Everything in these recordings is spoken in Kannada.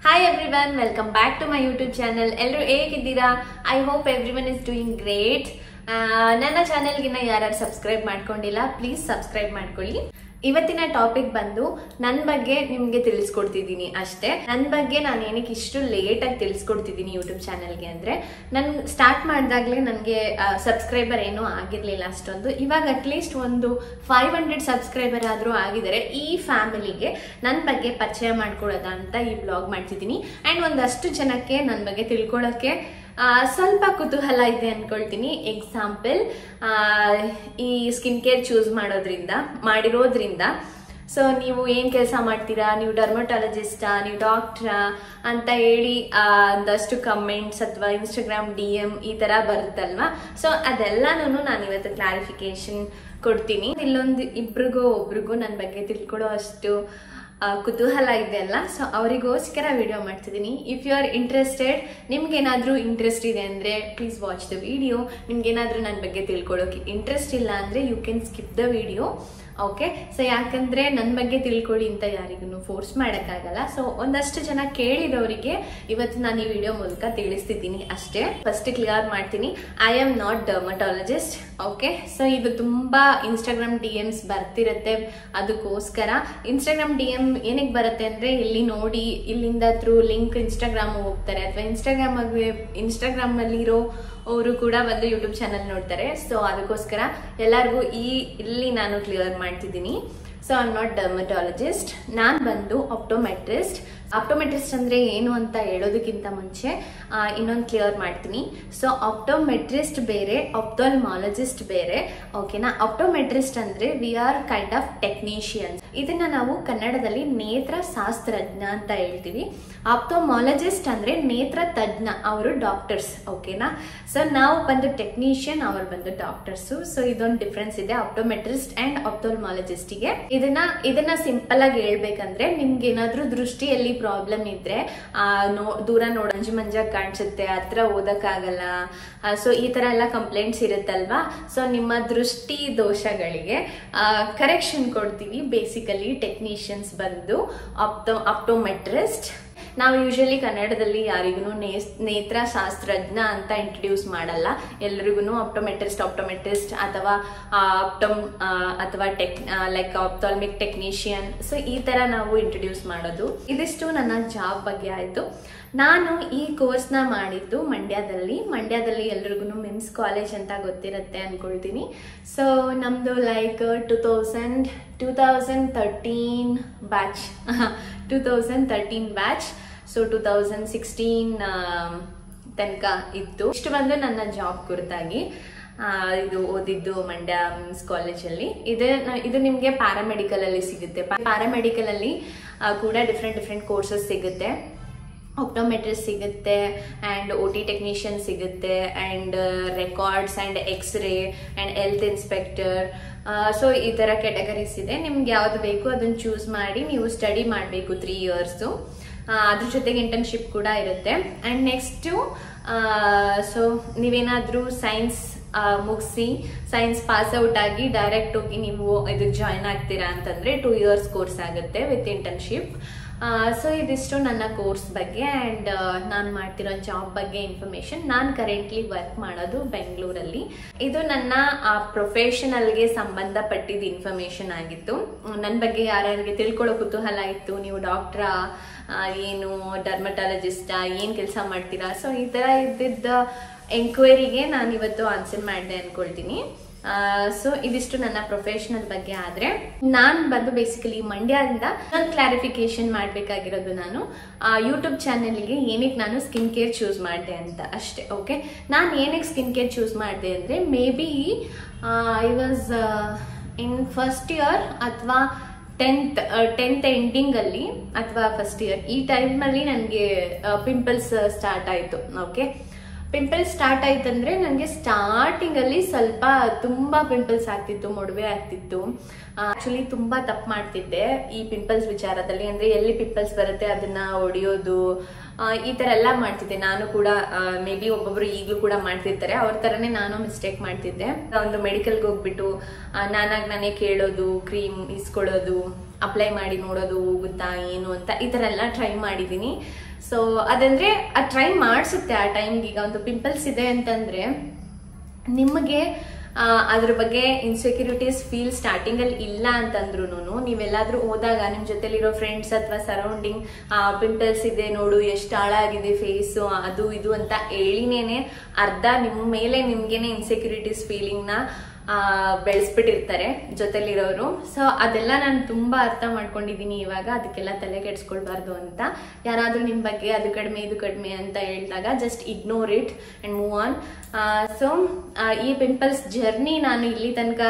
Hi everyone, welcome back to my YouTube channel. Elleru ಹೇಗಿದ್ದೀರಾ? I hope everyone is doing great. ನನ್ನ ಚಾನೆಲ್ ಗೆ ಯಾರು ಸಬ್ಸ್ಕ್ರೈಬ್ ಮಾಡ್ಕೊಂಡಿಲ್ಲ ಪ್ಲೀಸ್ ಸಬ್ಸ್ಕ್ರೈಬ್ ಮಾಡ್ಕೊಳ್ಳಿ. ಇವತ್ತಿನ ಟಾಪಿಕ್ ಬಂದು ನನ್ನ ಬಗ್ಗೆ ನಿಮಗೆ ತಿಳಿಸ್ಕೊಡ್ತಿದ್ದೀನಿ ಅಷ್ಟೇ. ನನ್ನ ಬಗ್ಗೆ ನಾನು ಏನಕ್ಕೆ ಇಷ್ಟು ಲೇಟ್ ಆಗಿ ತಿಳಿಸ್ಕೊಡ್ತಿದ್ದೀನಿ ಯೂಟ್ಯೂಬ್ ಚಾನೆಲ್ಗೆ ಅಂದ್ರೆ ನಾನು ಸ್ಟಾರ್ಟ್ ಮಾಡಿದಾಗಲೇ ನನಗೆ ಸಬ್ಸ್ಕ್ರೈಬರ್ ಏನೂ ಆಗಿರಲಿಲ್ಲ ಅಷ್ಟೊಂದು. ಇವಾಗ ಅಟ್ಲೀಸ್ಟ್ ಒಂದು 500 ಸಬ್ಸ್ಕ್ರೈಬರ್ ಆದರೂ ಆಗಿದ್ದಾರೆ. ಈ ಫ್ಯಾಮಿಲಿಗೆ ನನ್ನ ಬಗ್ಗೆ ಪರಿಚಯ ಮಾಡ್ಕೊಳ್ಳೋದ ಅಂತ ಈ ಬ್ಲಾಗ್ ಮಾಡ್ತಿದ್ದೀನಿ. ಆ್ಯಂಡ್ ಒಂದಷ್ಟು ಜನಕ್ಕೆ ನನ್ನ ಬಗ್ಗೆ ತಿಳ್ಕೊಳ್ಳೋಕ್ಕೆ ಸ್ವಲ್ಪ ಕುತೂಹಲ ಇದೆ ಅನ್ಕೊಳ್ತೀನಿ. ಎಕ್ಸಾಂಪಲ್, ಈ ಸ್ಕಿನ್ ಕೇರ್ ಚೂಸ್ ಮಾಡಿರೋದ್ರಿಂದ ಸೊ ನೀವು ಏನು ಕೆಲಸ ಮಾಡ್ತೀರಾ, ನೀವು ಡರ್ಮಟಾಲಜಿಸ್ಟಾ, ನೀವು ಡಾಕ್ಟ್ರಾ ಅಂತ ಹೇಳಿ ಒಂದಷ್ಟು ಕಮೆಂಟ್ಸ್ ಅಥವಾ ಇನ್ಸ್ಟಾಗ್ರಾಮ್ DM ಈ ಥರ ಬರುತ್ತಲ್ವಾ. ಸೊ ಅದೆಲ್ಲನೂ ನಾನು ಇವತ್ತು ಕ್ಲಾರಿಫಿಕೇಶನ್ ಕೊಡ್ತೀನಿ. ಇಲ್ಲೊಂದು ಒಬ್ರಿಗೂ ನನ್ನ ಬಗ್ಗೆ ತಿಳ್ಕೊಳ್ಳೋ ಅಷ್ಟು ಕುತೂಹಲ ಇದೆ ಅಲ್ಲ, ಸೊ ಅವರಿಗೋಸ್ಕರ ವಿಡಿಯೋ ಮಾಡ್ತಿದ್ದೀನಿ. ಇಫ್ ಯು ಆರ್ ಇಂಟ್ರೆಸ್ಟೆಡ್, ನಿಮ್ಗೇನಾದರೂ ಇಂಟ್ರೆಸ್ಟ್ ಇದೆ ಅಂದರೆ ಪ್ಲೀಸ್ ವಾಚ್ ದ ವಿಡಿಯೋ. ನಿಮ್ಗೇನಾದರೂ ನನ್ನ ಬಗ್ಗೆ ತಿಳ್ಕೊಳ್ಳೋಕೆ ಇಂಟ್ರೆಸ್ಟ್ ಇಲ್ಲ ಅಂದರೆ you can skip the video. Okay, so ಯಾಕಂದರೆ ನನ್ನ ಬಗ್ಗೆ ತಿಳ್ಕೊಳ್ಳಿ ಅಂತ ಯಾರಿಗೂ ಫೋರ್ಸ್ ಮಾಡೋಕ್ಕಾಗಲ್ಲ. ಸೊ ಒಂದಷ್ಟು ಜನ ಕೇಳಿದವರಿಗೆ ಇವತ್ತು ನಾನು ಈ ವಿಡಿಯೋ ಮೂಲಕ ತಿಳಿಸ್ತಿದ್ದೀನಿ ಅಷ್ಟೇ. ಫಸ್ಟ್ ಕ್ಲಿಯರ್ ಮಾಡ್ತೀನಿ, I am not dermatologist. Okay, so ಇದು ತುಂಬ ಇನ್ಸ್ಟಾಗ್ರಾಮ್ DMs ಬರ್ತಿರುತ್ತೆ. ಅದಕ್ಕೋಸ್ಕರ ಇನ್ಸ್ಟಾಗ್ರಾಮ್ DM ಏನಕ್ಕೆ ಬರುತ್ತೆ ಅಂದರೆ ಇಲ್ಲಿ ನೋಡಿ, ಇಲ್ಲಿಂದ ಥ್ರೂ ಲಿಂಕ್ ಇನ್ಸ್ಟಾಗ್ರಾಮ್ ಹೋಗ್ತಾರೆ, ಅಥವಾ ಇನ್ಸ್ಟಾಗ್ರಾಮಲ್ಲಿರೋ ಅವರು ಕೂಡ ಬಂದು ಯೂಟ್ಯೂಬ್ ಚಾನಲ್ ನೋಡ್ತಾರೆ. ಸೊ ಅದಕ್ಕೋಸ್ಕರ ಎಲ್ಲರಿಗೂ ಇಲ್ಲಿ ನಾನು ಕ್ಲಿಯರ್ ಮಾಡ್ತಿದ್ದೀನಿ. So I am not dermatologist, ನಾನು ಬಂದು ಆಪ್ಟೋಮೆಟ್ರಿಸ್ಟ್. ಆಪ್ಟೋಮೆಟ್ರಿಸ್ಟ್ ಅಂದರೆ ಏನು ಅಂತ ಹೇಳೋದಕ್ಕಿಂತ ಮುಂಚೆ ಇನ್ನೊಂದು ಕ್ಲಿಯರ್ ಮಾಡ್ತೀನಿ. ಸೊ ಆಪ್ಟೋಮೆಟ್ರಿಸ್ಟ್ ಬೇರೆ, ಆಪ್ಥಾಲ್ಮಾಲಜಿಸ್ಟ್ ಬೇರೆ. ಓಕೆನಾ? ಆಪ್ಟೋಮೆಟ್ರಿಸ್ಟ್ ಅಂದರೆ we are kind of technicians. ಇದನ್ನ ನಾವು ಕನ್ನಡದಲ್ಲಿ ನೇತ್ರ ಶಾಸ್ತ್ರಜ್ಞ ಅಂತ ಹೇಳ್ತೀವಿ. ಆಪ್ಥೋಮಾಲಜಿಸ್ಟ್ ಅಂದರೆ ನೇತ್ರ ತಜ್ಞ, ಅವರು ಡಾಕ್ಟರ್ಸ್. ಓಕೆನಾ? ಸೊ ನಾವು ಬಂದು ಟೆಕ್ನಿಷಿಯನ್, ಅವರು ಬಂದು ಡಾಕ್ಟರ್ಸು. ಸೊ ಇದೊಂದು ಡಿಫ್ರೆನ್ಸ್ ಇದೆ ಆಪ್ಟೋಮೆಟ್ರಿಸ್ಟ್ ಅಂಡ್ ಆಪ್ಥಾಲ್ಮಾಲಜಿಸ್ಟಿಗೆ. ಇದನ್ನ ಸಿಂಪಲ್ ಆಗಿ ಹೇಳ್ಬೇಕಂದ್ರೆ, ನಿಮ್ಗೆ ಏನಾದ್ರೂ ದೃಷ್ಟಿಯಲ್ಲಿ ಪ್ರಾಬ್ಲಮ್ ಇದ್ರೆ ದೂರ ನೋಡ ಮಂಜಾಗಿ ಕಾಣಿಸುತ್ತೆ, ಹತ್ರ ಓದಕ್ಕಾಗಲ್ಲ, ಸೊ ಈ ತರ ಎಲ್ಲ ಕಂಪ್ಲೇಂಟ್ಸ್ ಇರುತ್ತಲ್ವಾ. ಸೊ ನಿಮ್ಮ ದೃಷ್ಟಿ ದೋಷಗಳಿಗೆ ಕರೆಕ್ಷನ್ ಕೊಡ್ತೀವಿ ಬೇಸಿಕಲಿ ಟೆಕ್ನಿಷಿಯನ್ಸ್ ಬಂದು ಆಪ್ಟೋಮೆಟ್ರಿಸ್ಟ್. ನಾವು ಯೂಶಲಿ ಕನ್ನಡದಲ್ಲಿ ಯಾರಿಗೂ ನೇತ್ರ ಶಾಸ್ತ್ರಜ್ಞ ಅಂತ ಇಂಟ್ರೊಡ್ಯೂಸ್ ಮಾಡಲ್ಲ. ಎಲ್ರಿಗೂ ಆಪ್ಟೋಮೆಟ್ರಿಸ್ಟ್ ಅಥವಾ ಲೈಕ್ ಆಪ್ಥಾಲ್ಮಿಕ್ ಟೆಕ್ನಿಷಿಯನ್, ಸೊ ಈ ತರ ನಾವು ಇಂಟ್ರೊಡ್ಯೂಸ್ ಮಾಡೋದು. ಇದಿಷ್ಟು ನನ್ನ ಜಾಬ್ ಬಗ್ಗೆ ಆಯ್ತು. ನಾನು ಈ ಕೋರ್ಸ್ನ ಮಾಡಿದ್ದು ಮಂಡ್ಯದಲ್ಲಿ ಎಲ್ರಿಗೂ ಮಿಮ್ಸ್ ಕಾಲೇಜ್ ಅಂತ ಗೊತ್ತಿರುತ್ತೆ ಅನ್ಕೊಳ್ತೀನಿ. ಸೊ ನಮ್ದು ಲೈಕ್ 2013 ಬ್ಯಾಚ್ 2013 ಬ್ಯಾಚ್. ಸೊ 2016 ತನಕ ಇತ್ತು. ಇಷ್ಟು ಬಂದು ನನ್ನ ಜಾಬ್ ಕುರಿತಾಗಿ. ಇದು ಓದಿದ್ದು ಮಂಡ್ಯ ಮಿಮ್ಸ್ ಕಾಲೇಜಲ್ಲಿ. ಇದು ನಿಮಗೆ ಪ್ಯಾರಾಮೆಡಿಕಲ್ ಅಲ್ಲಿ ಸಿಗುತ್ತೆ. ಪ್ಯಾರಾಮೆಡಿಕಲ್ ಅಲ್ಲಿ ಕೂಡ ಡಿಫ್ರೆಂಟ್ ಕೋರ್ಸಸ್ ಸಿಗುತ್ತೆ. ಆಪ್ಟೋಮೆಟ್ರಿಸ್ಟ್ ಸಿಗುತ್ತೆ, ಆ್ಯಂಡ್ OT ಟೆಕ್ನಿಷಿಯನ್ ಸಿಗುತ್ತೆ, and records and x-ray and health inspector. So ಈ ಥರ ಕ್ಯಾಟಗರೀಸ್ ಇದೆ. ನಿಮ್ಗೆ ಯಾವ್ದು ಬೇಕು ಅದನ್ನು ಚೂಸ್ ಮಾಡಿ ನೀವು ಸ್ಟಡಿ ಮಾಡಬೇಕು 3 ಇಯರ್ಸು. ಅದ್ರ ಜೊತೆಗೆ ಇಂಟರ್ನ್ಶಿಪ್ ಕೂಡ ಇರುತ್ತೆ. ಆ್ಯಂಡ್ ನೆಕ್ಸ್ಟು ಸೊ ನೀವೇನಾದರೂ ಸೈನ್ಸ್ ಮುಗಿಸಿ ಸೈನ್ಸ್ ಪಾಸ್ ಔಟ್ ಆಗಿ ಡೈರೆಕ್ಟ್ ಹೋಗಿ ನೀವು ಇದಕ್ಕೆ ಜಾಯ್ನ್ ಆಗ್ತೀರಾ ಅಂತಂದರೆ 2 ಇಯರ್ಸ್ ಕೋರ್ಸ್ ಆಗುತ್ತೆ ವಿತ್ ಇಂಟರ್ನ್ಶಿಪ್. ಸೊ ಇದಿಷ್ಟು ನನ್ನ ಕೋರ್ಸ್ ಬಗ್ಗೆ ಆ್ಯಂಡ್ ನಾನು ಮಾಡ್ತಿರೋ ಜಾಬ್ ಬಗ್ಗೆ ಇನ್ಫಾರ್ಮೇಶನ್. ನಾನು ಕರೆಂಟ್ಲಿ ವರ್ಕ್ ಮಾಡೋದು ಬೆಂಗಳೂರಲ್ಲಿ. ಇದು ನನ್ನ ಪ್ರೊಫೆಷನಲ್ಗೆ ಸಂಬಂಧಪಟ್ಟಿದ್ದ ಇನ್ಫಾರ್ಮೇಶನ್ ಆಗಿತ್ತು. ನನ್ನ ಬಗ್ಗೆ ಯಾರ್ಯಾರಿಗೆ ತಿಳ್ಕೊಳ್ಳೋ ಕುತೂಹಲ ಇತ್ತು, ನೀವು ಡಾಕ್ಟ್ರಾ, ಏನು ಡರ್ಮಟಾಲಜಿಸ್ಟಾ, ಏನು ಕೆಲಸ ಮಾಡ್ತೀರಾ, ಸೊ ಈ ಥರ ಇದ್ದಿದ್ದ ಎಂಕ್ವೈರಿಗೆ ನಾನು ಇವತ್ತು ಆನ್ಸರ್ ಮಾಡಿದೆ ಅನ್ಕೊಳ್ತೀನಿ. ಸೊ ಇದಿಷ್ಟು ನನ್ನ ಪ್ರೊಫೆಷನಲ್ ಬಗ್ಗೆ. ಆದ್ರೆ ನಾನು ಬಂದು ಬೇಸಿಕಲಿ ಮಂಡ್ಯದಿಂದ ನಾನು ಕ್ಲಾರಿಫಿಕೇಶನ್ ಮಾಡಬೇಕಾಗಿರೋದು, ನಾನು ಯೂಟ್ಯೂಬ್ ಚಾನೆಲ್ಗೆ ಏನಕ್ಕೆ ನಾನು ಸ್ಕಿನ್ ಕೇರ್ ಚೂಸ್ ಮಾಡಿದೆ ಅಂತ ಅಷ್ಟೇ. ಓಕೆ, ನಾನು ಏನಕ್ಕೆ ಸ್ಕಿನ್ ಕೇರ್ ಚೂಸ್ ಮಾಡಿದೆ ಅಂದರೆ, may be I was in first year ಅಥವಾ 10th ಎಂಡಿಂಗ್ ಅಲ್ಲಿ ಅಥವಾ ಫಸ್ಟ್ ಇಯರ್, ಈ ಟೈಮಲ್ಲಿ ನನಗೆ ಪಿಂಪಲ್ಸ್ ಸ್ಟಾರ್ಟ್ ಆಯಿತು. ಓಕೆ, ಪಿಂಪಲ್ಸ್ ಸ್ಟಾರ್ಟ್ ಆಯ್ತಂದ್ರೆ ನನಗೆ ಸ್ಟಾರ್ಟಿಂಗ್ ಅಲ್ಲಿ ತುಂಬಾ ಪಿಂಪಲ್ಸ್ ಆಗ್ತಿತ್ತು, ಮೊಡವೆ ಆಗ್ತಿತ್ತು. ಆಕ್ಚುಲಿ ತುಂಬಾ ತಪ್ಪು ಮಾಡ್ತಿದ್ದೆ ಈ ಪಿಂಪಲ್ಸ್ ವಿಚಾರದಲ್ಲಿ. ಅಂದ್ರೆ ಎಲ್ಲಿ ಪಿಂಪಲ್ಸ್ ಬರುತ್ತೆ ಅದನ್ನ ಹೊಡೆಯೋದು, ಈ ತರ ಎಲ್ಲ ಮಾಡ್ತಿದ್ದೆ. ನಾನು ಕೂಡ ಮೇ ಬಿ ಒಬ್ಬೊಬ್ರು ಈಗಲೂ ಕೂಡ ಮಾಡ್ತಿರ್ತಾರೆ, ಅವ್ರ ತರನೇ ನಾನು ಮಿಸ್ಟೇಕ್ ಮಾಡ್ತಿದ್ದೆ. ಒಂದು ಮೆಡಿಕಲ್ಗೆ ಹೋಗ್ಬಿಟ್ಟು ನಾನೇ ಕೇಳೋದು, ಕ್ರೀಮ್ ಇಸ್ಕೊಳ್ಳೋದು, ಅಪ್ಲೈ ಮಾಡಿ ನೋಡೋದು ಹೋಗುತ್ತಾ ಏನು ಅಂತ, ಈ ತರ ಎಲ್ಲ ಟ್ರೈ ಮಾಡಿದೀನಿ. ಸೊ ಅದಂದ್ರೆ ಅದು ಟ್ರೈ ಮಾಡಿಸುತ್ತೆ ಆ ಟೈಮ್ಗೆ. ಈಗ ಒಂದು ಪಿಂಪಲ್ಸ್ ಇದೆ ಅಂತಂದ್ರೆ ನಿಮಗೆ ಅದ್ರ ಬಗ್ಗೆ ಇನ್ಸೆಕ್ಯೂರಿಟೀಸ್ ಫೀಲ್ ಸ್ಟಾರ್ಟಿಂಗ್ ಅಲ್ಲಿ ಇಲ್ಲ ಅಂತಂದ್ರು ನೀವೆಲ್ಲಾದ್ರೂ ಹೋದಾಗ ನಿಮ್ ಜೊತೆಲಿರೋ ಫ್ರೆಂಡ್ಸ್ ಅಥವಾ ಸರೌಂಡಿಂಗ್ ಪಿಂಪಲ್ಸ್ ಇದೆ ನೋಡು ಎಷ್ಟು ಹಾಳಾಗಿದೆ ಫೇಸು ಅದು ಇದು ಅಂತ ಹೇಳಿನೇನೆ ಅರ್ಧ ನಿಮ್ಮ ಮೇಲೆ ನಿಮ್ಗೇನೆ ಇನ್ಸೆಕ್ಯೂರಿಟೀಸ್ ಫೀಲಿಂಗ್ ನ ಬೆಳೆಸ್ಬಿಟ್ಟಿರ್ತಾರೆ ಜೊತೆಲಿರೋರು. ಸೊ ಅದೆಲ್ಲ ನಾನು ತುಂಬಾ ಅರ್ಥ ಮಾಡ್ಕೊಂಡಿದೀನಿ ಇವಾಗ. ಅದಕ್ಕೆಲ್ಲ ತಲೆ ಕೆಡ್ಸ್ಕೊಳ್ಬಾರ್ದು ಅಂತ. ಯಾರಾದ್ರೂ ನಿಮ್ ಬಗ್ಗೆ ಅದು ಕಡಿಮೆ ಇದು ಕಡಿಮೆ ಅಂತ ಹೇಳಿದಾಗ just ignore it and move on. So ಈ ಪಿಂಪಲ್ಸ್ ಜರ್ನಿ ನಾನು ಇಲ್ಲಿ ತನಕ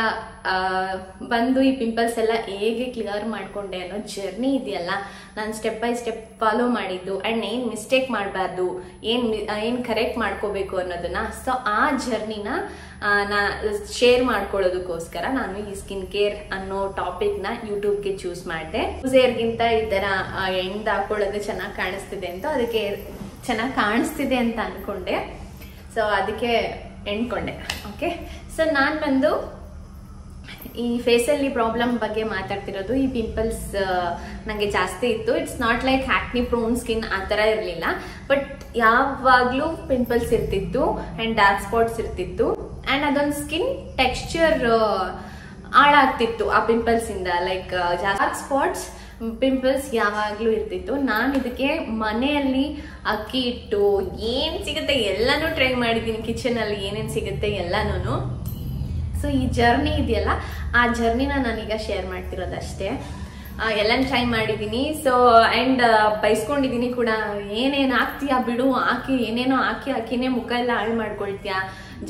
ಬಂದು ಈ ಪಿಂಪಲ್ಸ್ ಎಲ್ಲ ಹೇಗೆ ಕ್ಲಿಯರ್ ಮಾಡ್ಕೊಂಡೆ ಅನ್ನೋ ಜರ್ನಿ ಇದೆಯಲ್ಲ, ನಾನು ಸ್ಟೆಪ್ ಬೈ ಸ್ಟೆಪ್ ಫಾಲೋ ಮಾಡಿದ್ದು ಅಂಡ್ ಏನ್ ಮಿಸ್ಟೇಕ್ ಮಾಡಬಾರ್ದು, ಏನ್ ಕರೆಕ್ಟ್ ಮಾಡ್ಕೋಬೇಕು ಅನ್ನೋದನ್ನ, ಸೊ ಆ ಜರ್ನಿನ ನಾ ಶೇರ್ ಮಾಡ್ಕೊಳ್ಳೋದಕ್ಕೋಸ್ಕರ ನಾನು ಈ ಸ್ಕಿನ್ ಕೇರ್ ಅನ್ನೋ ಟಾಪಿಕ್ ನ ಯೂಟ್ಯೂಬ್ಗೆ ಚೂಸ್ ಮಾಡಿದೆ. ಯೂಸರ್ಗಿಂತ ಈ ತರ ಎಣ್ಣೆ ಹಾಕೊಳ್ಳೋದು ಚೆನ್ನಾಗಿ ಕಾಣಿಸ್ತಿದೆ ಅಂತ, ಅದಕ್ಕೆ ಚೆನ್ನಾಗಿ ಕಾಣಿಸ್ತಿದೆ ಅಂತ ಅನ್ಕೊಂಡೆ. ಸೊ ಅದಕ್ಕೆ ಎಣ್ಕೊಂಡೆ. ಓಕೆ, ಸೊ ನಾನು ಬಂದು ಈ ಫೇಸಲ್ಲಿ ಪ್ರಾಬ್ಲಮ್ ಬಗ್ಗೆ ಮಾತಾಡ್ತಿರೋದು. ಈ ಪಿಂಪಲ್ಸ್ ನನಗೆ ಜಾಸ್ತಿ ಇತ್ತು. It's not like ಆಕ್ನಿ prone skin ಆ ಥರ ಇರಲಿಲ್ಲ, ಬಟ್ ಯಾವಾಗಲೂ ಪಿಂಪಲ್ಸ್ ಇರ್ತಿತ್ತು ಅಂಡ್ ಡಾರ್ಕ್ ಸ್ಪಾಟ್ಸ್ ಇರ್ತಿತ್ತು ಅಂಡ್ ಅದೊಂದು ಸ್ಕಿನ್ ಟೆಕ್ಸ್ಚರ್ ಹಾಳಾಗ್ತಿತ್ತು ಆ ಪಿಂಪಲ್ಸ್ ಇಂದ. ಲೈಕ್ ಡಾರ್ಕ್ ಸ್ಪಾಟ್ಸ್ ಪಿಂಪಲ್ಸ್ ಯಾವಾಗ್ಲೂ ಇರ್ತಿತ್ತು. ನಾನು ಇದಕ್ಕೆ ಮನೆಯಲ್ಲಿ ಅಕ್ಕಿ ಹಿಟ್ಟು ಏನ್ ಸಿಗುತ್ತೆ ಎಲ್ಲಾನು ಟ್ರೈ ಮಾಡಿದ್ದೀನಿ. ಕಿಚನ್ ಅಲ್ಲಿ ಏನೇನ್ ಸಿಗುತ್ತೆ ಎಲ್ಲಾನು. ಸೊ ಈ ಜರ್ನಿ ಇದೆಯಲ್ಲ, ಆ ಜರ್ನಿನ ನಾನೀಗ ಶೇರ್ ಮಾಡ್ತಿರೋದಷ್ಟೇ. ಎಲ್ಲಾನು ಟ್ರೈ ಮಾಡಿದ್ದೀನಿ. ಸೊ ಅಂಡ್ ಬೈಸ್ಕೊಂಡಿದ್ದೀನಿ ಕೂಡ, ಏನೇನು ಹಾಕ್ತೀಯಾ ಬಿಡು, ಹಾಕಿ ಏನೇನೋ ಹಾಕಿನೇ ಮುಖ ಎಲ್ಲ ಹಾಳು ಮಾಡ್ಕೊಳ್ತೀಯಾ,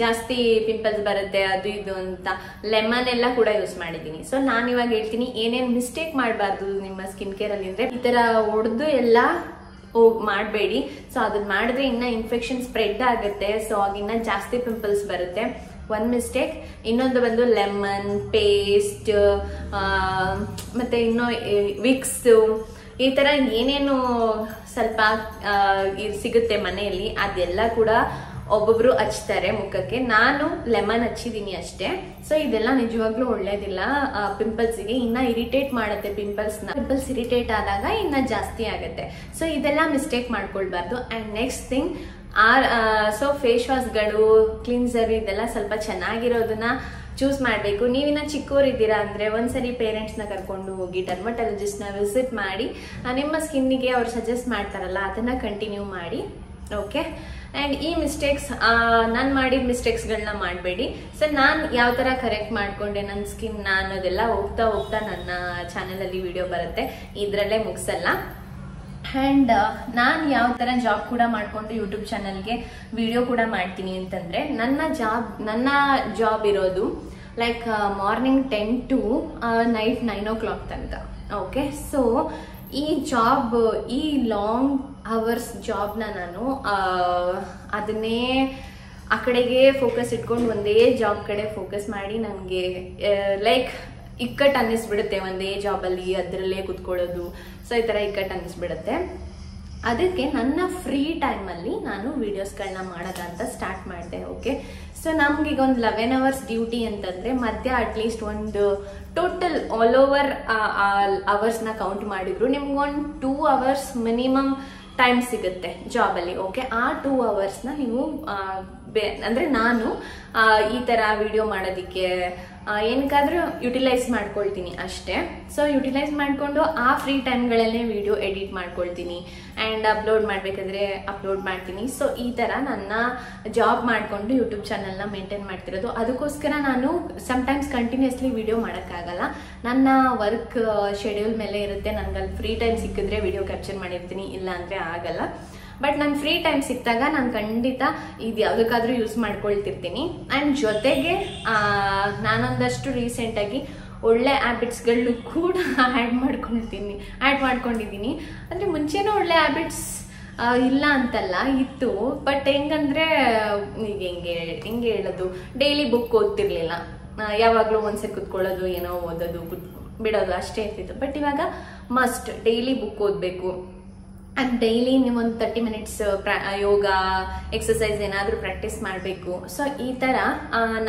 ಜಾಸ್ತಿ ಪಿಂಪಲ್ಸ್ ಬರುತ್ತೆ ಅದು ಇದು ಅಂತ. ಲೆಮನ್ ಎಲ್ಲ ಕೂಡ ಯೂಸ್ ಮಾಡಿದ್ದೀನಿ. ಸೊ ನಾನು ಇವಾಗ ಹೇಳ್ತೀನಿ ಏನೇನು ಮಿಸ್ಟೇಕ್ ಮಾಡಬಾರ್ದು ನಿಮ್ಮ ಸ್ಕಿನ್ ಕೇರ್ ಅಲ್ಲಿ ಅಂದ್ರೆ, ಈ ತರ ಹೊಡೆದು ಎಲ್ಲ ಮಾಡಬೇಡಿ. ಸೊ ಅದನ್ನ ಮಾಡಿದ್ರೆ ಇನ್ನ ಇನ್ಫೆಕ್ಷನ್ ಸ್ಪ್ರೆಡ್ ಆಗುತ್ತೆ. ಸೊ ಆಗಿನ್ನ ಜಾಸ್ತಿ ಪಿಂಪಲ್ಸ್ ಬರುತ್ತೆ. ಒಂದ್ ಮಿಸ್ಟೇಕ್. ಇನ್ನೊಂದು ಬಂದು ಲೆಮನ್ ಪೇಸ್ಟ್ ಮತ್ತೆ ಇನ್ನು ವಿಕ್ಸ್ ಈ ತರ ಏನೇನು ಸ್ವಲ್ಪ ಸಿಗುತ್ತೆ ಮನೆಯಲ್ಲಿ ಅದೆಲ್ಲ ಕೂಡ ಒಬ್ಬೊಬ್ರು ಹಚ್ತಾರೆ ಮುಖಕ್ಕೆ. ನಾನು ಲೆಮನ್ ಹಚ್ಚಿದೀನಿ ಅಷ್ಟೇ. ಸೊ ಇದೆಲ್ಲ ನಿಜವಾಗ್ಲೂ ಒಳ್ಳೇದಿಲ್ಲ ಪಿಂಪಲ್ಸ್ಗೆ, ಇನ್ನ ಇರಿಟೇಟ್ ಮಾಡುತ್ತೆ ಪಿಂಪಲ್ಸ್ ಇರಿಟೇಟ್ ಆದಾಗ ಇನ್ನ ಜಾಸ್ತಿ ಆಗುತ್ತೆ. ಸೊ ಇದೆಲ್ಲ ಮಿಸ್ಟೇಕ್ ಮಾಡ್ಕೊಳ್ಬಾರ್ದು. And next thing so face ವಾಶ್ಗಳು ಕ್ಲಿನ್ಸರ್ ಇದೆಲ್ಲ ಸ್ವಲ್ಪ ಚೆನ್ನಾಗಿರೋದನ್ನ ಚೂಸ್ ಮಾಡಬೇಕು. ನೀವಿನ್ನ ಚಿಕ್ಕವರಿದ್ದೀರಾ ಅಂದ್ರೆ ಒಂದ್ಸರಿ ಪೇರೆಂಟ್ಸ್ನ ಕರ್ಕೊಂಡು ಹೋಗಿ ಡರ್ಮಟಾಲಜಿಸ್ಟ್ನ ವಿಸಿಟ್ ಮಾಡಿ ನಿಮ್ಮ ಸ್ಕಿನ್ನಿಗೆ ಅವ್ರು ಸಜೆಸ್ಟ್ ಮಾಡ್ತಾರಲ್ಲ ಅದನ್ನ ಕಂಟಿನ್ಯೂ ಮಾಡಿ. ಓಕೆ, ಅಂಡ್ ಈ ಮಿಸ್ಟೇಕ್ಸ್ ನಾನು ಮಾಡಿದ ಮಿಸ್ಟೇಕ್ಸ್ಗಳನ್ನ ಮಾಡಬೇಡಿ. ಸೊ ನಾನು ಯಾವ ಥರ ಕರೆಕ್ಟ್ ಮಾಡ್ಕೊಂಡೆ ನನ್ನ ಸ್ಕಿನ್ನ ಅನ್ನೋದೆಲ್ಲ ಹೋಗ್ತಾ ಹೋಗ್ತಾ ನನ್ನ ಚಾನಲಲ್ಲಿ ವಿಡಿಯೋ ಬರುತ್ತೆ, ಇದರಲ್ಲೇ ಮುಗಿಸಲ್ಲ. ಆ್ಯಂಡ್ ನಾನು ಯಾವ ಥರ ಜಾಬ್ ಕೂಡ ಮಾಡಿಕೊಂಡು ಯೂಟ್ಯೂಬ್ ಚಾನಲ್ಗೆ ವಿಡಿಯೋ ಕೂಡ ಮಾಡ್ತೀನಿ ಅಂತಂದರೆ, ನನ್ನ ಜಾಬ್ ಇರೋದು like morning 10 to night 9 o'clock ತನಕ. ಓಕೆ, ಸೊ ಈ ಜಾಬ್, ಈ ಲಾಂಗ್ ಅವರ್ಸ್ ಜಾಬ್ನ ನಾನು ಅದನ್ನೇ ಆ ಕಡೆಗೆ ಫೋಕಸ್ ಇಟ್ಕೊಂಡು ಒಂದೇ ಜಾಬ್ ಕಡೆ ಫೋಕಸ್ ಮಾಡಿ ನನಗೆ ಲೈಕ್ ಇಕ್ಕಟ್ಟು ಅನ್ನಿಸ್ಬಿಡುತ್ತೆ ಒಂದೇ ಜಾಬಲ್ಲಿ ಅದರಲ್ಲೇ ಕುತ್ಕೊಳ್ಳೋದು. ಸೊ ಈ ಥರ ಇಕ್ಕಟ್ಟು ಅನ್ನಿಸ್ಬಿಡುತ್ತೆ. ಅದಕ್ಕೆ ನನ್ನ ಫ್ರೀ ಟೈಮಲ್ಲಿ ನಾನು ವಿಡಿಯೋಸ್ಗಳನ್ನ ಮಾಡೋದಂತ ಸ್ಟಾರ್ಟ್ ಮಾಡಿದೆ. ಓಕೆ, ಸೊ ನಮ್ಗೀಗ ಒಂದು 11 hours ಡ್ಯೂಟಿ ಅಂತಂದರೆ ಮಧ್ಯ ಅಟ್ಲೀಸ್ಟ್ ಒಂದು ಟೋಟಲ್ ಆಲ್ ಓವರ್ ಅವರ್ಸ್ನ ಕೌಂಟ್ ಮಾಡಿದ್ರು ನಿಮ್ಗೊಂದು 2 hours ಮಿನಿಮಮ್ ಟೈಮ್ ಸಿಗುತ್ತೆ ಜಾಬಲ್ಲಿ. ಓಕೆ, ಆ 2 hours ನೀವು ಅಂದರೆ ನಾನು ಈ ಥರ ವಿಡಿಯೋ ಮಾಡೋದಕ್ಕೆ ಏನಕ್ಕಾದ್ರೂ ಯುಟಿಲೈಸ್ ಮಾಡ್ಕೊಳ್ತೀನಿ ಅಷ್ಟೇ. ಸೊ ಯುಟಿಲೈಸ್ ಮಾಡಿಕೊಂಡು ಆ ಫ್ರೀ ಟೈಮ್ಗಳಲ್ಲೇ ವಿಡಿಯೋ ಎಡಿಟ್ ಮಾಡ್ಕೊಳ್ತೀನಿ ಆ್ಯಂಡ್ ಅಪ್ಲೋಡ್ ಮಾಡಬೇಕಾದ್ರೆ ಅಪ್ಲೋಡ್ ಮಾಡ್ತೀನಿ. ಸೊ ಈ ಥರ ನನ್ನ ಜಾಬ್ ಮಾಡಿಕೊಂಡು ಯೂಟ್ಯೂಬ್ ಚಾನಲ್ನ ಮೇಂಟೈನ್ ಮಾಡ್ತಿರೋದು. ಅದಕ್ಕೋಸ್ಕರ ನಾನು ಸಮ್ಟೈಮ್ಸ್ ಕಂಟಿನ್ಯೂಸ್ಲಿ ವಿಡಿಯೋ ಮಾಡೋಕ್ಕಾಗಲ್ಲ, ನನ್ನ ವರ್ಕ್ ಶೆಡ್ಯೂಲ್ ಮೇಲೆ ಇರುತ್ತೆ. ನನಗಲ್ಲಿ ಫ್ರೀ ಟೈಮ್ ಸಿಕ್ಕಿದ್ರೆ ವಿಡಿಯೋ ಕ್ಯಾಪ್ಚರ್ ಮಾಡಿರ್ತೀನಿ, ಇಲ್ಲ ಅಂದರೆ ಆಗಲ್ಲ. ಬಟ್ ನನ್ನ ಫ್ರೀ ಟೈಮ್ ಸಿಕ್ಕಿದಾಗ ನಾನು ಖಂಡಿತ ಇದು ಯಾವುದಕ್ಕಾದ್ರೂ ಯೂಸ್ ಮಾಡ್ಕೊಳ್ತಿರ್ತೀನಿ. ಆ್ಯಂಡ್ ಜೊತೆಗೆ ನಾನೊಂದಷ್ಟು ರೀಸೆಂಟಾಗಿ ಒಳ್ಳೆ ಹ್ಯಾಬಿಟ್ಸ್ಗಳು ಕೂಡ ಆ್ಯಡ್ ಮಾಡ್ಕೊಂಡಿದ್ದೀನಿ. ಅಂದರೆ ಮುಂಚೆನೂ ಒಳ್ಳೆ ಹ್ಯಾಬಿಟ್ಸ್ ಇಲ್ಲ ಅಂತಲ್ಲ, ಇತ್ತು. ಬಟ್ ಹೆಂಗಂದ್ರೆ ಈಗ ಹೆಂಗೆ ಹೇಳೋದು, ಡೈಲಿ ಬುಕ್ ಓದ್ತಿರ್ಲಿಲ್ಲ, ಯಾವಾಗಲೂ ಒಂದ್ಸರಿ ಕುತ್ಕೊಳ್ಳೋದು, ಏನೋ ಓದೋದು ಬಿಡೋದು ಅಷ್ಟೇ ಇರ್ತಿತ್ತು. ಬಟ್ ಇವಾಗ ಮಸ್ಟ್ ಡೈಲಿ ಬುಕ್ ಓದಬೇಕು. ಆ್ಯಂಡ್ ಡೈಲಿ ನೀವೊಂದು 30 minutes ಯೋಗ ಎಕ್ಸಸೈಸ್ ಏನಾದರೂ ಪ್ರಾಕ್ಟೀಸ್ ಮಾಡಬೇಕು. ಸೊ ಈ ಥರ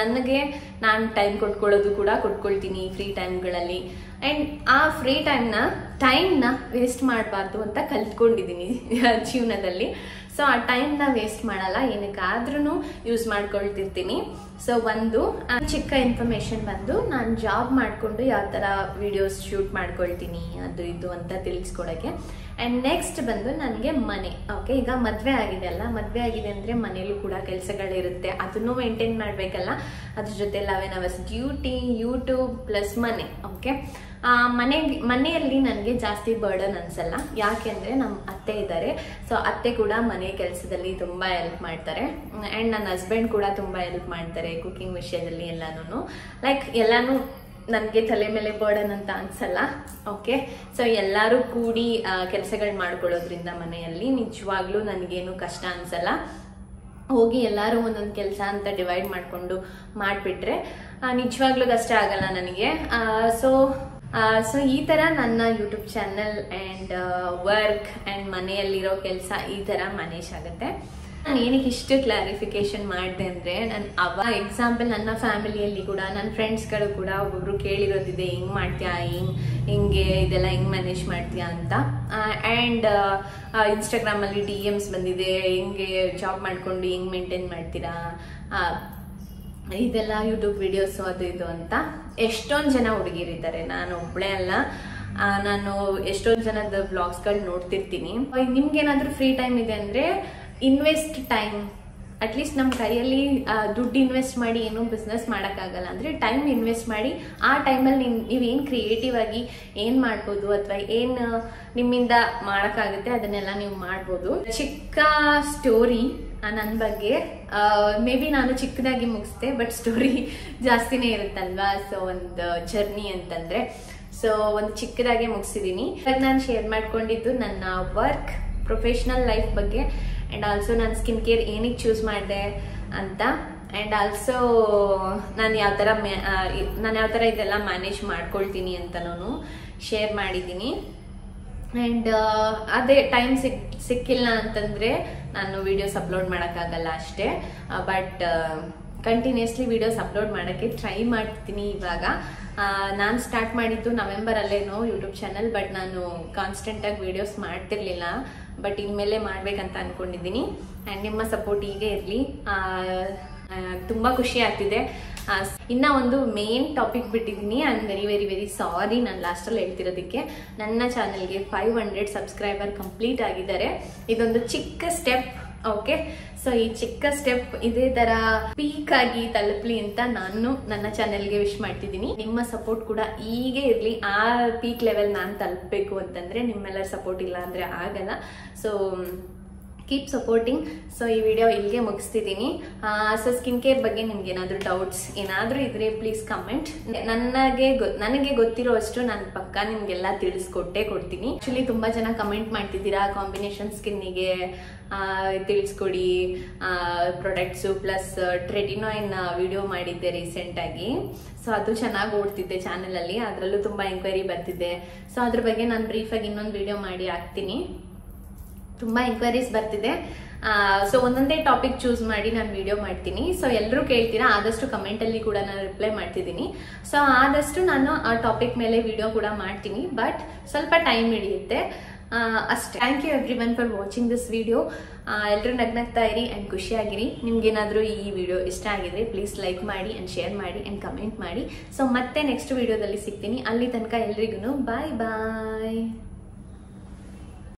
ನನಗೆ ನಾನು ಟೈಮ್ ಕೊಟ್ಕೊಳ್ಳೋದು ಕೂಡ ಕೊಟ್ಕೊಳ್ತೀನಿ ಫ್ರೀ ಟೈಮ್ಗಳಲ್ಲಿ. ಆ್ಯಂಡ್ ಆ ಫ್ರೀ ಟೈಮ್ನ ವೇಸ್ಟ್ ಮಾಡಬಾರ್ದು ಅಂತ ಕಲ್ತ್ಕೊಂಡಿದ್ದೀನಿ ಜೀವನದಲ್ಲಿ. ಸೊ ಆ ಟೈಮ್ನ ವೇಸ್ಟ್ ಮಾಡಲ್ಲ, ಏನಕ್ಕಾದ್ರೂ ಯೂಸ್ ಮಾಡ್ಕೊಳ್ತಿರ್ತೀನಿ. ಸೊ ಒಂದು ಚಿಕ್ಕ ಇನ್ಫಾರ್ಮೇಶನ್ ಬಂದು ನಾನು ಜಾಬ್ ಮಾಡಿಕೊಂಡು ಯಾವ ಥರ ವಿಡಿಯೋಸ್ ಶೂಟ್ ಮಾಡ್ಕೊಳ್ತೀನಿ ಅದು ಇದು ಅಂತ ತಿಳಿಸ್ಕೊಡೋಕ್ಕೆ. ಆ್ಯಂಡ್ ನೆಕ್ಸ್ಟ್ ಬಂದು ನನಗೆ ಮನೆ. ಓಕೆ, ಈಗ ಮದುವೆ ಆಗಿದೆ ಅಲ್ಲ, ಮದುವೆ ಆಗಿದೆ ಅಂದರೆ ಮನೇಲೂ ಕೂಡ ಕೆಲಸಗಳಿರುತ್ತೆ, ಅದನ್ನು ಮೇಂಟೈನ್ ಮಾಡಬೇಕಲ್ಲ. ಅದ್ರ ಜೊತೆ 11 hours ಡ್ಯೂಟಿ, ಯೂಟ್ಯೂಬ್ ಪ್ಲಸ್ ಮನೆ. ಓಕೆ, ಮನೆಯಲ್ಲಿ ನನಗೆ ಜಾಸ್ತಿ ಬರ್ಡನ್ ಅನ್ಸಲ್ಲ, ಯಾಕೆಂದರೆ ನಮ್ಮ ಅತ್ತೆ ಇದ್ದಾರೆ. ಸೊ ಅತ್ತೆ ಕೂಡ ಮನೆ ಕೆಲಸದಲ್ಲಿ ತುಂಬ ಹೆಲ್ಪ್ ಮಾಡ್ತಾರೆ. ಆ್ಯಂಡ್ ನನ್ನ ಹಸ್ಬೆಂಡ್ ಕೂಡ ತುಂಬ ಹೆಲ್ಪ್ ಮಾಡ್ತಾರೆ ಕುಕಿಂಗ್ ವಿಷಯದಲ್ಲಿ ಎಲ್ಲನೂ. ಲೈಕ್ ಎಲ್ಲನೂ ನನಗೆ ತಲೆ ಮೇಲೆ ಬರ್ಡನ್ ಅಂತ ಅನ್ಸಲ್ಲ. ಓಕೆ, ಸೊ ಎಲ್ಲರೂ ಕೂಡಿ ಕೆಲಸಗಳು ಮಾಡ್ಕೊಳ್ಳೋದ್ರಿಂದ ಮನೆಯಲ್ಲಿ ನಿಜವಾಗ್ಲೂ ನನಗೇನು ಕಷ್ಟ ಅನ್ಸಲ್ಲ. ಹೋಗಿ ಎಲ್ಲರೂ ಒಂದೊಂದು ಕೆಲಸ ಅಂತ ಡಿವೈಡ್ ಮಾಡಿಕೊಂಡು ಮಾಡಿಬಿಟ್ರೆ ನಿಜವಾಗ್ಲೂ ಕಷ್ಟ ಆಗಲ್ಲ ನನಗೆ. ಸೊ ಈ ಥರ ನನ್ನ YouTube channel and work and ಮನೆಯಲ್ಲಿರೋ ಕೆಲಸ ಈ ಥರ ಮ್ಯಾನೇಜ್ ಆಗುತ್ತೆ. ನಾನು ಏನಕ್ಕೆ ಇಷ್ಟು ಕ್ಲಾರಿಫಿಕೇಶನ್ ಮಾಡಿದೆ ಅಂದರೆ, ನಾನು ಎಕ್ಸಾಂಪಲ್ ನನ್ನ ಫ್ಯಾಮಿಲಿಯಲ್ಲಿ ಕೂಡ ನನ್ನ ಫ್ರೆಂಡ್ಸ್ಗಳು ಕೂಡ ಒಬ್ಬೊಬ್ರು ಕೇಳಿರೋದಿದೆ, ಹಿಂಗೆ ಮಾಡ್ತೀಯಾ, ಹಿಂಗೆ ಇದೆಲ್ಲ ಹಿಂಗೆ ಮ್ಯಾನೇಜ್ ಮಾಡ್ತೀಯಾ ಅಂತ. ಆ್ಯಂಡ್ ಇನ್ಸ್ಟಾಗ್ರಾಮಲ್ಲಿ DMs ಬಂದಿದೆ, ಹಿಂಗೆ ಜಾಬ್ ಮಾಡಿಕೊಂಡು ಹಿಂಗೆ ಮೇಂಟೈನ್ ಮಾಡ್ತೀರಾ, ಇದೆಲ್ಲ ಯೂಟ್ಯೂಬ್ ವಿಡಿಯೋಸು ಅದು ಇದು ಅಂತ. ಎಷ್ಟೊಂದು ಜನ ಹುಡುಗಿರಿದ್ದಾರೆ, ನಾನು ಒಬ್ಬಳೇ ಅಲ್ಲ, ನಾನು ಎಷ್ಟೊಂದು ಜನದ ವ್ಲಾಗ್ಸ್ಗಳು ನೋಡ್ತಿರ್ತೀನಿ. ನಿಮ್ಗೇನಾದರೂ ಫ್ರೀ ಟೈಮ್ ಇದೆ ಅಂದರೆ ಇನ್ವೆಸ್ಟ್ ಟೈಮ್. ಅಟ್ಲೀಸ್ಟ್ ನಮ್ಮ ಕೈಯಲ್ಲಿ ದುಡ್ಡು ಇನ್ವೆಸ್ಟ್ ಮಾಡಿ ಏನೂ ಬಿಸ್ನೆಸ್ ಮಾಡೋಕ್ಕಾಗಲ್ಲ ಅಂದರೆ ಟೈಮ್ ಇನ್ವೆಸ್ಟ್ ಮಾಡಿ ಆ ಟೈಮಲ್ಲಿ ನೀವೇನು ಕ್ರಿಯೇಟಿವ್ ಆಗಿ ಏನು ಮಾಡ್ಬೋದು ಅಥವಾ ಏನು ನಿಮ್ಮಿಂದ ಮಾಡೋಕ್ಕಾಗುತ್ತೆ ಅದನ್ನೆಲ್ಲ ನೀವು ಮಾಡ್ಬೋದು. ಚಿಕ್ಕ ಸ್ಟೋರಿ ನನ್ನ ಬಗ್ಗೆ, ಮೇ ಬಿ ನಾನು ಚಿಕ್ಕದಾಗಿ ಮುಗಿಸ್ದೆ, ಬಟ್ ಸ್ಟೋರಿ ಜಾಸ್ತಿನೇ ಇರುತ್ತಲ್ವಾ. ಸೊ ಒಂದು ಜರ್ನಿ ಅಂತಂದರೆ ಸೊ ಒಂದು ಚಿಕ್ಕದಾಗೆ ಮುಗಿಸಿದ್ದೀನಿ. ಇವಾಗ ನಾನು ಶೇರ್ ಮಾಡ್ಕೊಂಡಿದ್ದು ನನ್ನ ವರ್ಕ್, ಪ್ರೊಫೆಷ್ನಲ್ ಲೈಫ್ ಬಗ್ಗೆ, ಆ್ಯಂಡ್ ಆಲ್ಸೋ ನಾನು ಸ್ಕಿನ್ ಕೇರ್ ಏನಕ್ಕೆ ಚೂಸ್ ಮಾಡಿದೆ ಅಂತ, ಆ್ಯಂಡ್ ಆಲ್ಸೋ ನಾನು ಯಾವ ಥರ ಇದೆಲ್ಲ ಮ್ಯಾನೇಜ್ ಮಾಡ್ಕೊಳ್ತೀನಿ ಅಂತನೂ ಶೇರ್ ಮಾಡಿದ್ದೀನಿ. ಆ್ಯಂಡ್ ಅದೇ ಟೈಮ್ ಸಿಕ್ಕಿಲ್ಲ ಅಂತಂದರೆ ನಾನು ವೀಡಿಯೋಸ್ ಅಪ್ಲೋಡ್ ಮಾಡೋಕ್ಕಾಗಲ್ಲ ಅಷ್ಟೇ. ಬಟ್ ಕಂಟಿನ್ಯೂಸ್ಲಿ ವೀಡಿಯೋಸ್ ಅಪ್ಲೋಡ್ ಮಾಡೋಕ್ಕೆ ಟ್ರೈ ಮಾಡ್ತೀನಿ. ಇವಾಗ ನಾನು ಸ್ಟಾರ್ಟ್ ಮಾಡಿದ್ದು ನವೆಂಬರಲ್ಲೇನೋ ಯೂಟ್ಯೂಬ್ ಚಾನಲ್, ಬಟ್ ನಾನು ಕಾನ್ಸ್ಟೆಂಟಾಗಿ ವೀಡಿಯೋಸ್ ಮಾಡ್ತಿರ್ಲಿಲ್ಲ. ಬಟ್ ಇನ್ಮೇಲೆ ಮಾಡಬೇಕಂತ ಅಂದ್ಕೊಂಡಿದ್ದೀನಿ. ಆ್ಯಂಡ್ ನಿಮ್ಮ ಸಪೋರ್ಟ್ ಹೀಗೆ ಇರಲಿ. ತುಂಬ ಖುಷಿ ಆಗ್ತಿದೆ. ಇನ್ನು ಒಂದು ಮೇನ್ ಟಾಪಿಕ್ ಬಿಟ್ಟಿದ್ದೀನಿ. I am very very very sorry ನಾನು ಲಾಸ್ಟಲ್ಲಿ ಹೇಳ್ತಿರೋದಕ್ಕೆ. ನನ್ನ ಚಾನಲ್ಗೆ 500 ಸಬ್ಸ್ಕ್ರೈಬರ್ ಕಂಪ್ಲೀಟ್ ಆಗಿದ್ದಾರೆ. ಇದೊಂದು ಚಿಕ್ಕ ಸ್ಟೆಪ್. ಓಕೆ, ಸೊ ಈ ಚಿಕ್ಕ ಸ್ಟೆಪ್ ಇದೇ ತರ ಪೀಕ್ ಆಗಿ ತಲುಪಲಿ ಅಂತ ನಾನು ನನ್ನ ಚಾನೆಲ್ಗೆ ವಿಶ್ ಮಾಡ್ತಿದ್ದೀನಿ. ನಿಮ್ಮ ಸಪೋರ್ಟ್ ಕೂಡ ಹೀಗೆ ಇರಲಿ. ಆ ಪೀಕ್ ಲೆವೆಲ್ ನಾನು ತಲುಪಬೇಕು ಅಂತಂದ್ರೆ ನಿಮ್ಮೆಲ್ಲರ ಸಪೋರ್ಟ್ ಇಲ್ಲ ಅಂದ್ರೆ ಆಗಲ್ಲ. So keep supporting. ಸೊ ಈ ವಿಡಿಯೋ ಇಲ್ಲಿಗೆ ಮುಗಿಸ್ತಿದ್ದೀನಿ. ಸೊ ಸ್ಕಿನ್ ಕೇರ್ ಬಗ್ಗೆ ನಿಮ್ಗೆ ಏನಾದರೂ ಡೌಟ್ಸ್ ಏನಾದರೂ ಇದ್ರೆ ಪ್ಲೀಸ್ ಕಮೆಂಟ್. ನನಗೆ ಗೊತ್ತಿರೋ ಅಷ್ಟು ನಾನು ಪಕ್ಕ ನಿಮ್ಗೆಲ್ಲ ಕೊಡ್ತೀನಿ. ಆಕ್ಚುಲಿ ತುಂಬಾ ಜನ ಕಮೆಂಟ್ ಮಾಡ್ತಿದ್ದೀರಾ ಕಾಂಬಿನೇಷನ್ ಸ್ಕಿನ್ನಿಗೆ ತಿಳಿಸ್ಕೊಡಿ ಪ್ರಾಡಕ್ಟ್ಸು ಪ್ಲಸ್ ಟ್ರೆಟಿನಾಯಿನ್ ವಿಡಿಯೋ ಮಾಡಿದ್ದೆ ರೀಸೆಂಟಾಗಿ. ಸೊ ಅದು ಚೆನ್ನಾಗಿ ಓಡ್ತಿದ್ದೆ ಚಾನಲಲ್ಲಿ, ಅದರಲ್ಲೂ ತುಂಬ ಎಂಕ್ವೈರಿ ಬರ್ತಿದ್ದೆ. ಸೊ ಅದ್ರ ಬಗ್ಗೆ ನಾನು ಬ್ರೀಫಾಗಿ ಇನ್ನೊಂದು ವಿಡಿಯೋ ಮಾಡಿ ಹಾಕ್ತೀನಿ. ತುಂಬ ಎಂಕ್ವೈರೀಸ್ ಬರ್ತಿದೆ. ಸೊ ಒಂದೊಂದೇ ಟಾಪಿಕ್ ಚೂಸ್ ಮಾಡಿ ನಾನು ವಿಡಿಯೋ ಮಾಡ್ತೀನಿ. ಸೊ ಎಲ್ಲರೂ ಕೇಳ್ತೀರಾ, ಆದಷ್ಟು ಕಮೆಂಟಲ್ಲಿ ಕೂಡ ನಾನು ರಿಪ್ಲೈ ಮಾಡ್ತಿದ್ದೀನಿ. ಸೊ ಆದಷ್ಟು ನಾನು ಆ ಟಾಪಿಕ್ ಮೇಲೆ ವಿಡಿಯೋ ಕೂಡ ಮಾಡ್ತೀನಿ, ಬಟ್ ಸ್ವಲ್ಪ ಟೈಮ್ ಹಿಡಿಯುತ್ತೆ ಅಷ್ಟೇ. Thank you everyone for watching this video. ಎಲ್ಲರೂ ನಗ್ನಗ್ತಾ ಇರಿ ಆ್ಯಂಡ್ ಖುಷಿಯಾಗಿರಿ. ನಿಮ್ಗೇನಾದರೂ ಈ ವಿಡಿಯೋ ಇಷ್ಟ ಆಗಿದ್ರೆ ಪ್ಲೀಸ್ ಲೈಕ್ ಮಾಡಿ ಆ್ಯಂಡ್ ಶೇರ್ ಮಾಡಿ ಆ್ಯಂಡ್ ಕಮೆಂಟ್ ಮಾಡಿ. ಸೊ ಮತ್ತೆ ನೆಕ್ಸ್ಟ್ ವಿಡಿಯೋದಲ್ಲಿ ಸಿಗ್ತೀನಿ. ಅಲ್ಲಿ ತನಕ ಎಲ್ರಿಗೂ ಬಾಯ್ ಬಾಯ್.